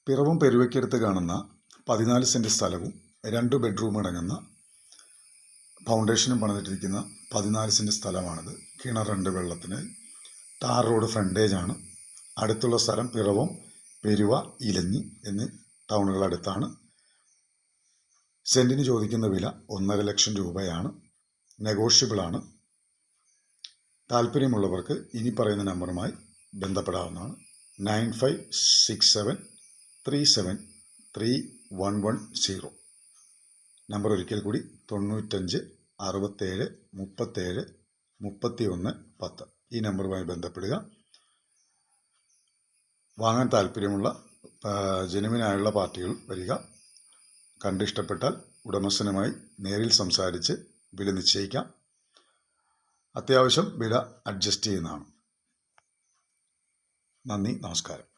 പിറവം പെരുവയ്ക്കടുത്ത് കാണുന്ന 14 സെൻറ്റ് സ്ഥലവും 2 ബെഡ്റൂം അടങ്ങുന്ന ഫൗണ്ടേഷനും പണിതിട്ടിരിക്കുന്ന 14 സെൻറ്റ് സ്ഥലമാണിത്. കിണറുണ്ട്, വെള്ളത്തിന് ടാർ റോഡ് ഫ്രണ്ടേജാണ്. അടുത്തുള്ള സ്ഥലം പിറവം, പെരുവ, ഇലഞ്ഞി എന്നീ ടൗണുകളടുത്താണ്. സെൻറ്റിന് ചോദിക്കുന്ന വില 1.5 ലക്ഷം രൂപയാണ്. നെഗോഷ്യബിളാണ്. താല്പര്യമുള്ളവർക്ക് ഇനി പറയുന്ന നമ്പറുമായി ബന്ധപ്പെടാവുന്നതാണ്. 9567373110. നമ്പർ ഒരിക്കൽ കൂടി 95 67 37 31 10. ഈ നമ്പറുമായി ബന്ധപ്പെടുക. വാങ്ങാൻ താല്പര്യമുള്ള ജെനുവിനായുള്ള പാർട്ടികൾ വരിക. കണ്ടിഷ്ടപ്പെട്ടാൽ ഉടമസ്ഥനുമായി നേരിൽ സംസാരിച്ച് വില നിശ്ചയിക്കാം. അത്യാവശ്യം വില അഡ്ജസ്റ്റ് ചെയ്യുന്നതാണ്. നന്ദി, നമസ്കാരം.